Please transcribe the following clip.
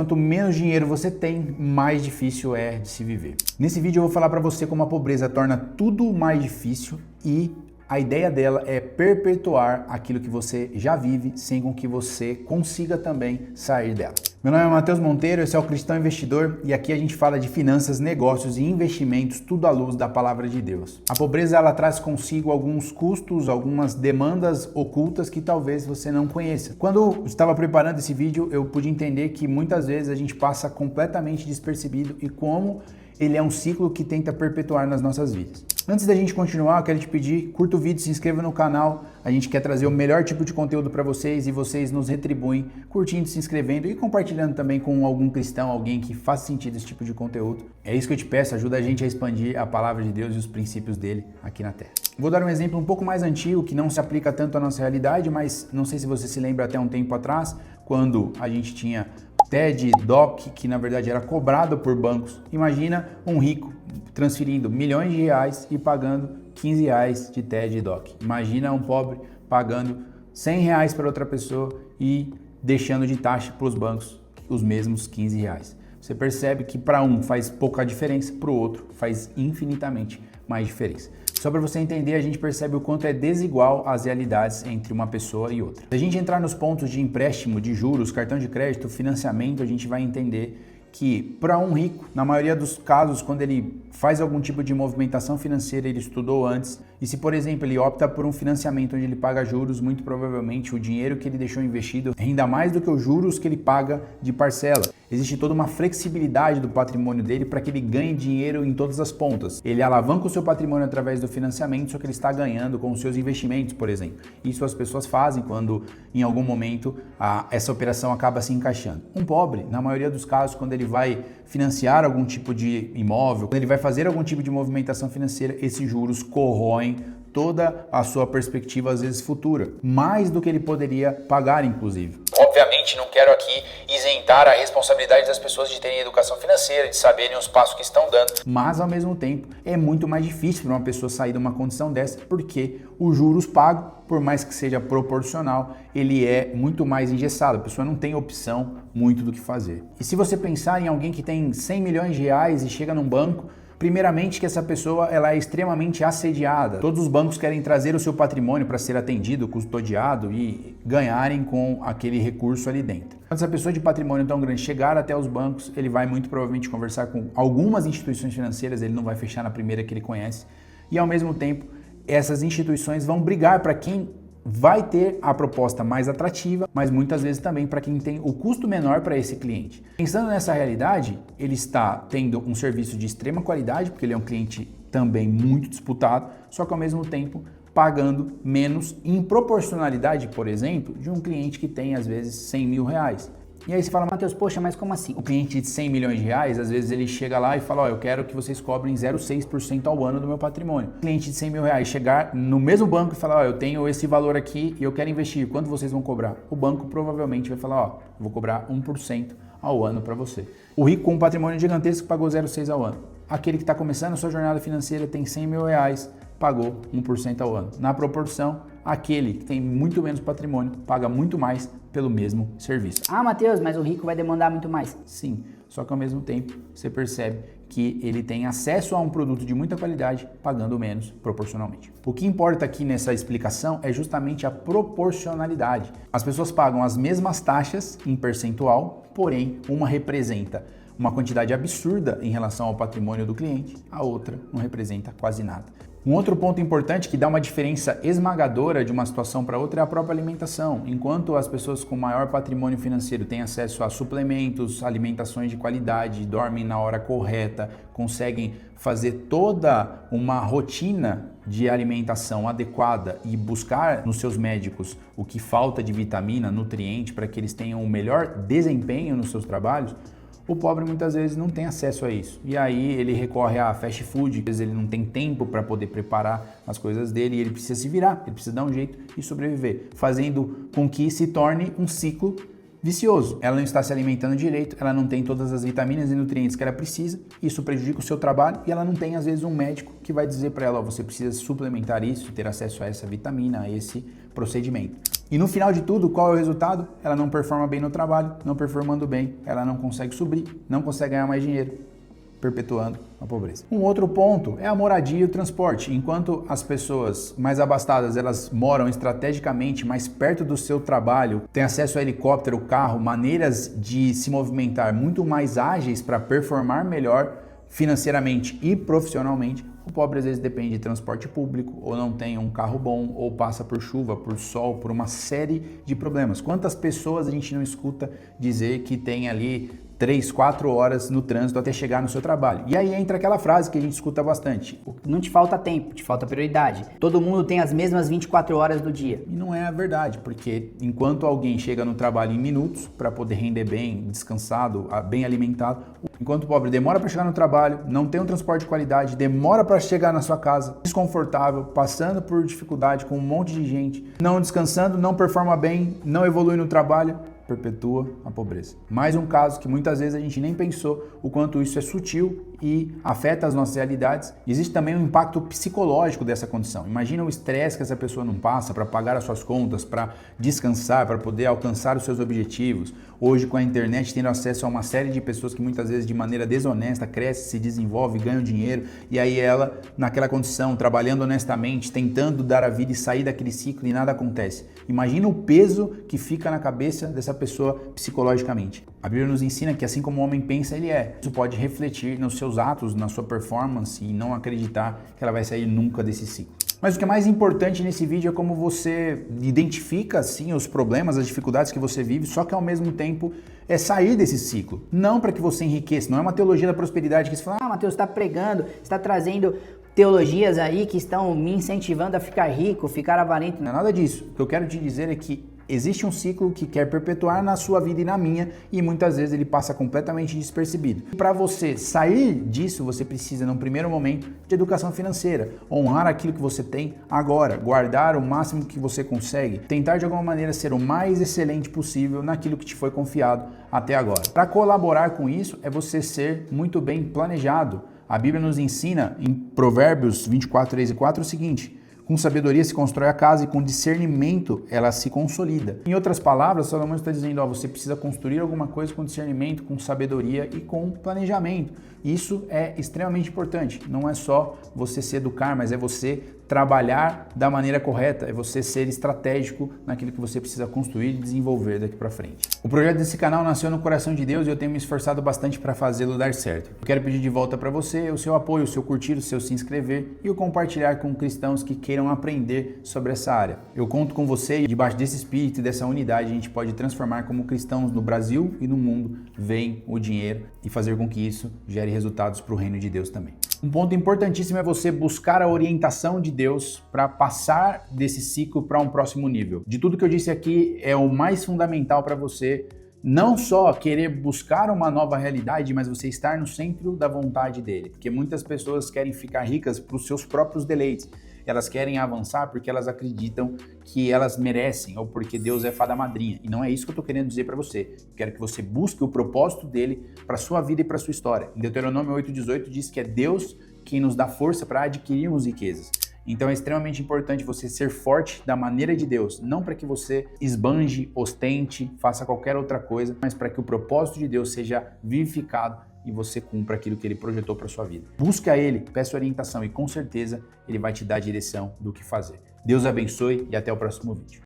Quanto menos dinheiro você tem, mais difícil é de se viver. Nesse vídeo eu vou falar para você como a pobreza torna tudo mais difícil e a ideia dela é perpetuar aquilo que você já vive, sem com que você consiga também sair dela. Meu nome é Matheus Monteiro, esse é o Cristão Investidor e aqui a gente fala de finanças, negócios e investimentos, tudo à luz da palavra de Deus. A pobreza ela traz consigo alguns custos, algumas demandas ocultas que talvez você não conheça. Quando eu estava preparando esse vídeo, eu pude entender que muitas vezes a gente passa completamente despercebido e como ele é um ciclo que tenta perpetuar nas nossas vidas. Antes da gente continuar, eu quero te pedir, curta o vídeo, se inscreva no canal. A gente quer trazer o melhor tipo de conteúdo para vocês e vocês nos retribuem curtindo, se inscrevendo e compartilhando também com algum cristão, alguém que faça sentido esse tipo de conteúdo. É isso que eu te peço, ajuda a gente a expandir a palavra de Deus e os princípios dele aqui na Terra. Vou dar um exemplo um pouco mais antigo, que não se aplica tanto à nossa realidade, mas não sei se você se lembra até um tempo atrás, quando a gente tinha TED, DOC, que na verdade era cobrado por bancos. Imagina um rico transferindo milhões de reais e pagando 15 reais de TED e DOC. Imagina um pobre pagando 100 reais para outra pessoa e deixando de taxa para os bancos os mesmos 15 reais. Você percebe que para um faz pouca diferença, para o outro faz infinitamente mais diferença. Só para você entender, a gente percebe o quanto é desigual as realidades entre uma pessoa e outra. Se a gente entrar nos pontos de empréstimo, de juros, cartão de crédito, financiamento, a gente vai entender que para um rico, na maioria dos casos, quando ele faz algum tipo de movimentação financeira, ele estudou antes. E se, por exemplo, ele opta por um financiamento onde ele paga juros, muito provavelmente o dinheiro que ele deixou investido renda mais do que os juros que ele paga de parcela. Existe toda uma flexibilidade do patrimônio dele para que ele ganhe dinheiro em todas as pontas. Ele alavanca o seu patrimônio através do financiamento, só que ele está ganhando com os seus investimentos, por exemplo. Isso as pessoas fazem quando, em algum momento, essa operação acaba se encaixando. Um pobre, na maioria dos casos, quando ele vai financiar algum tipo de imóvel, quando ele vai fazer algum tipo de movimentação financeira, esses juros corroem toda a sua perspectiva, às vezes futura, mais do que ele poderia pagar, inclusive. Obviamente, não quero aqui isentar a responsabilidade das pessoas de terem educação financeira, de saberem os passos que estão dando. Mas, ao mesmo tempo, é muito mais difícil para uma pessoa sair de uma condição dessa, porque os juros pagos, por mais que seja proporcional, ele é muito mais engessado. A pessoa não tem opção muito do que fazer. E se você pensar em alguém que tem 100 milhões de reais e chega num banco, primeiramente que essa pessoa ela é extremamente assediada. Todos os bancos querem trazer o seu patrimônio para ser atendido, custodiado e ganharem com aquele recurso ali dentro. Quando essa pessoa de patrimônio tão grande chegar até os bancos, ele vai muito provavelmente conversar com algumas instituições financeiras, ele não vai fechar na primeira que ele conhece. E ao mesmo tempo, essas instituições vão brigar para quem vai ter a proposta mais atrativa, mas muitas vezes também para quem tem o custo menor para esse cliente. Pensando nessa realidade, ele está tendo um serviço de extrema qualidade, porque ele é um cliente também muito disputado, só que ao mesmo tempo pagando menos em proporcionalidade, por exemplo, de um cliente que tem às vezes 100 mil reais. E aí você fala, Matheus, poxa, mas como assim? O cliente de 100 milhões de reais, às vezes ele chega lá e fala, eu quero que vocês cobrem 0,6% ao ano do meu patrimônio. O cliente de 100 mil reais chegar no mesmo banco e falar, eu tenho esse valor aqui e eu quero investir, quanto vocês vão cobrar? O banco provavelmente vai falar, eu vou cobrar 1% ao ano para você. O rico com um patrimônio gigantesco pagou 0,6% ao ano. Aquele que está começando a sua jornada financeira tem 100 mil reais, pagou 1% ao ano. Na proporção, aquele que tem muito menos patrimônio paga muito mais pelo mesmo serviço. Ah, Matheus, mas o rico vai demandar muito mais. Sim, só que ao mesmo tempo você percebe que ele tem acesso a um produto de muita qualidade pagando menos proporcionalmente. O que importa aqui nessa explicação é justamente a proporcionalidade. As pessoas pagam as mesmas taxas em percentual, porém uma representa uma quantidade absurda em relação ao patrimônio do cliente, a outra não representa quase nada. Um outro ponto importante que dá uma diferença esmagadora de uma situação para outra é a própria alimentação. Enquanto as pessoas com maior patrimônio financeiro têm acesso a suplementos, alimentações de qualidade, dormem na hora correta, conseguem fazer toda uma rotina de alimentação adequada e buscar nos seus médicos o que falta de vitamina, nutriente, para que eles tenham o melhor desempenho nos seus trabalhos, o pobre muitas vezes não tem acesso a isso. E aí ele recorre a fast food, às vezes ele não tem tempo para poder preparar as coisas dele e ele precisa se virar, ele precisa dar um jeito e sobreviver, fazendo com que se torne um ciclo vicioso. Ela não está se alimentando direito, ela não tem todas as vitaminas e nutrientes que ela precisa, isso prejudica o seu trabalho e ela não tem às vezes um médico que vai dizer para ela, ó, você precisa suplementar isso, ter acesso a essa vitamina, a esse procedimento. E no final de tudo, qual é o resultado? Ela não performa bem no trabalho, não performando bem, ela não consegue subir, não consegue ganhar mais dinheiro, perpetuando a pobreza. Um outro ponto é a moradia e o transporte. Enquanto as pessoas mais abastadas, elas moram estrategicamente mais perto do seu trabalho, têm acesso a helicóptero, carro, maneiras de se movimentar muito mais ágeis para performar melhor financeiramente e profissionalmente, o pobre às vezes depende de transporte público, ou não tem um carro bom, ou passa por chuva, por sol, por uma série de problemas. Quantas pessoas a gente não escuta dizer que tem ali 3, 4 horas no trânsito até chegar no seu trabalho? E aí entra aquela frase que a gente escuta bastante. Não te falta tempo, te falta prioridade. Todo mundo tem as mesmas 24 horas do dia. E não é a verdade, porque enquanto alguém chega no trabalho em minutos para poder render bem, descansado, bem alimentado, enquanto o pobre demora para chegar no trabalho, não tem um transporte de qualidade, demora para chegar na sua casa, desconfortável, passando por dificuldade com um monte de gente, não descansando, não performa bem, não evolui no trabalho, perpetua a pobreza. Mais um caso que muitas vezes a gente nem pensou o quanto isso é sutil e afeta as nossas realidades. Existe também um impacto psicológico dessa condição. Imagina o estresse que essa pessoa não passa para pagar as suas contas, para descansar, para poder alcançar os seus objetivos. Hoje, com a internet, tendo acesso a uma série de pessoas que muitas vezes de maneira desonesta cresce, se desenvolve, ganham dinheiro, e aí ela, naquela condição, trabalhando honestamente, tentando dar a vida e sair daquele ciclo e nada acontece. Imagina o peso que fica na cabeça dessa pessoa psicologicamente. A Bíblia nos ensina que assim como o homem pensa, ele é. Isso pode refletir nos seus atos, na sua performance e não acreditar que ela vai sair nunca desse ciclo. Mas o que é mais importante nesse vídeo é como você identifica, sim, os problemas, as dificuldades que você vive, só que ao mesmo tempo é sair desse ciclo. Não para que você enriqueça, não é uma teologia da prosperidade que você fala, Mateus, você está pregando, você está trazendo teologias aí que estão me incentivando a ficar rico, ficar avarento. Não é nada disso. O que eu quero te dizer é que existe um ciclo que quer perpetuar na sua vida e na minha, e muitas vezes ele passa completamente despercebido. Para você sair disso, você precisa, num primeiro momento, de educação financeira. Honrar aquilo que você tem agora, guardar o máximo que você consegue, tentar de alguma maneira ser o mais excelente possível naquilo que te foi confiado até agora. Para colaborar com isso, é você ser muito bem planejado. A Bíblia nos ensina, em Provérbios 24, 3 e 4, o seguinte: com sabedoria se constrói a casa e com discernimento ela se consolida. Em outras palavras, Salomão está dizendo, você precisa construir alguma coisa com discernimento, com sabedoria e com planejamento. Isso é extremamente importante. Não é só você se educar, mas é você trabalhar da maneira correta, é você ser estratégico naquilo que você precisa construir e desenvolver daqui para frente. O projeto desse canal nasceu no coração de Deus e eu tenho me esforçado bastante para fazê-lo dar certo. Eu quero pedir de volta para você o seu apoio, o seu curtir, o seu se inscrever e o compartilhar com cristãos que queiram aprender sobre essa área. Eu conto com você e debaixo desse espírito e dessa unidade a gente pode transformar como cristãos no Brasil e no mundo veem o dinheiro e fazer com que isso gere resultados para o reino de Deus também. Um ponto importantíssimo é você buscar a orientação de Deus para passar desse ciclo para um próximo nível. De tudo que eu disse aqui, é o mais fundamental para você não só querer buscar uma nova realidade, mas você estar no centro da vontade dele. Porque muitas pessoas querem ficar ricas para os seus próprios deleites. Elas querem avançar porque elas acreditam que elas merecem ou porque Deus é fada madrinha. E não é isso que eu estou querendo dizer para você. Eu quero que você busque o propósito dele para a sua vida e para a sua história. Em Deuteronômio 8,18 diz que é Deus quem nos dá força para adquirirmos riquezas. Então é extremamente importante você ser forte da maneira de Deus, não para que você esbanje, ostente, faça qualquer outra coisa, mas para que o propósito de Deus seja vivificado e você cumpra aquilo que ele projetou para sua vida. Busca ele, peça orientação e com certeza ele vai te dar a direção do que fazer. Deus abençoe e até o próximo vídeo.